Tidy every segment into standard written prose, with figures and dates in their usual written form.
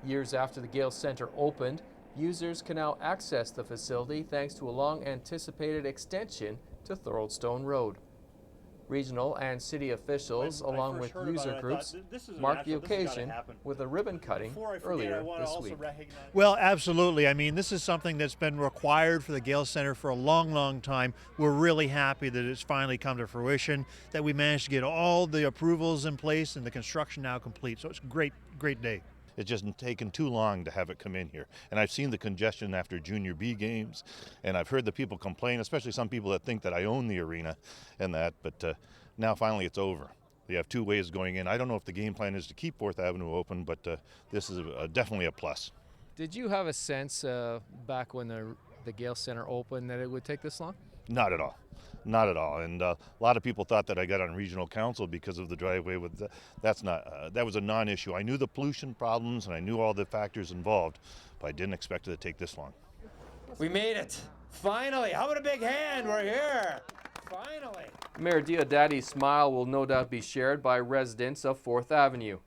Years after the Gale Centre opened, users can now access the facility thanks to a long-anticipated extension to Thorold Stone Road. Regional and city officials, along with user groups, marked the occasion with a ribbon cutting earlier this week. Well, absolutely. I mean, this is something that's been required for the Gale Centre for a long, long time. We're really happy that it's finally come to fruition, that we managed to get all the approvals in place and the construction now complete. So it's a great, great day. It's just taken too long to have it come in here. And I've seen the congestion after Junior B games, and I've heard the people complain, especially some people that think that I own the arena and that, but now finally it's over. We have two ways going in. I don't know if the game plan is to keep 4th Avenue open, but this is definitely a plus. Did you have a sense back when the Gale Centre opened that it would take this long? Not at all. Not at all. And a lot of people thought that I got on regional council because of the driveway. That's not. That was a non-issue. I knew the pollution problems and I knew all the factors involved, but I didn't expect it to take this long. We made it. Finally. How about a big hand? We're here. Finally. Mayor Diodati's smile will no doubt be shared by residents of 4th Avenue.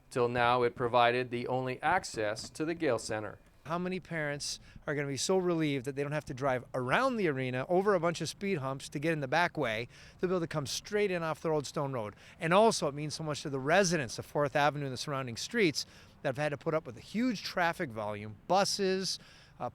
Till now, it provided the only access to the Gale Centre. How many parents are going to be so relieved that they don't have to drive around the arena over a bunch of speed humps to get in the back way? They'll be able to come straight in off Thorold Stone Road. And also it means so much to the residents of 4th Avenue and the surrounding streets that have had to put up with a huge traffic volume, buses,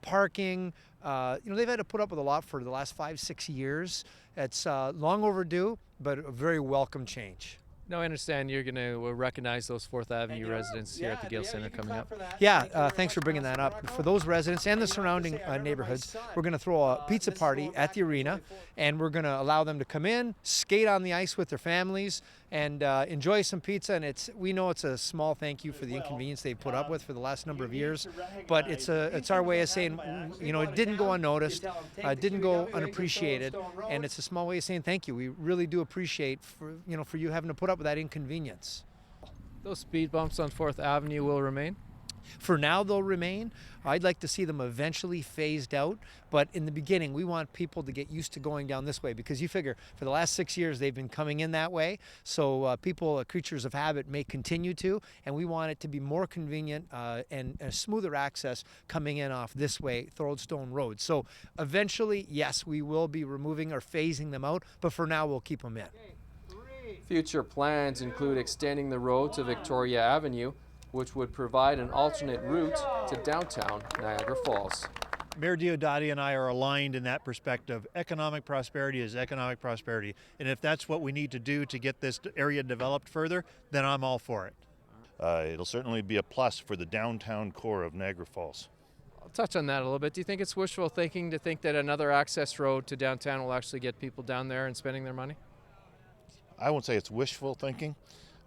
parking. They've had to put up with a lot for the last 5-6 years. It's long overdue, but a very welcome change. Now, I understand you're going to recognize those 4th Avenue residents here at the Gale Centre coming up. Yeah, thanks for bringing that up. For those residents and the surrounding neighborhoods, we're going to throw a pizza party at the arena, and we're going to allow them to come in, skate on the ice with their families, and enjoy some pizza. And we know it's a small thank you for the inconvenience they've put up with for the last number of years, but it's our way of saying, it didn't go unnoticed, it didn't go unappreciated, and it's a small way of saying thank you. We really do appreciate for you having to put up with that inconvenience. Those speed bumps on 4th Avenue will remain? For now, they'll remain. I'd like to see them eventually phased out, but in the beginning, we want people to get used to going down this way, because you figure for the last 6 years they've been coming in that way, so people, creatures of habit, may continue to, and we want it to be more convenient and a smoother access coming in off this way, Thorold Stone Road. So eventually, yes, we will be removing or phasing them out, but for now, we'll keep them in. Future plans include extending the road to Victoria Avenue, which would provide an alternate route to downtown Niagara Falls. Mayor Diodati and I are aligned in that perspective. Economic prosperity is economic prosperity. And if that's what we need to do to get this area developed further, then I'm all for it. It'll certainly be a plus for the downtown core of Niagara Falls. I'll touch on that a little bit. Do you think it's wishful thinking to think that another access road to downtown will actually get people down there and spending their money? I won't say it's wishful thinking.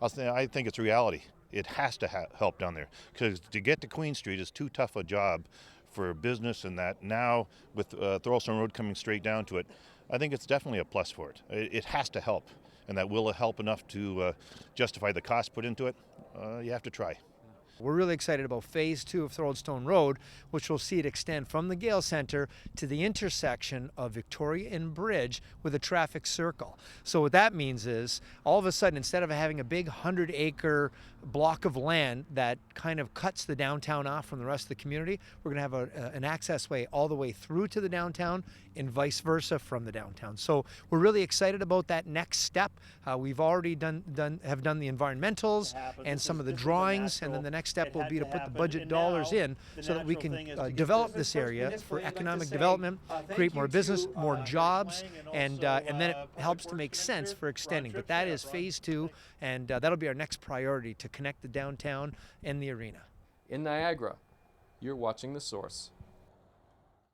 I think it's reality. It has to help down there, because to get to Queen Street is too tough a job for business, and that now with Thorold Stone Road coming straight down to it, I think it's definitely a plus for it. It has to help, and that will help enough to justify the cost put into it. You have to try. We're really excited about Phase 2 of Thorold Stone Road, which will see it extend from the Gale Centre to the intersection of Victoria and Bridge with a traffic circle. So what that means is, all of a sudden, instead of having a big 100-acre block of land that kind of cuts the downtown off from the rest of the community, we're going to have an access way all the way through to the downtown and vice versa from the downtown. So we're really excited about that next step. We've already done the environmentals and some of the drawings, and then the next step will be to put the budget dollars in so that we can develop this area for economic development, create more business, more jobs, and then it helps to make sense for extending. But that is Phase 2, and that'll be our next priority, to connect the downtown and the arena. In Niagara, you're watching The Source.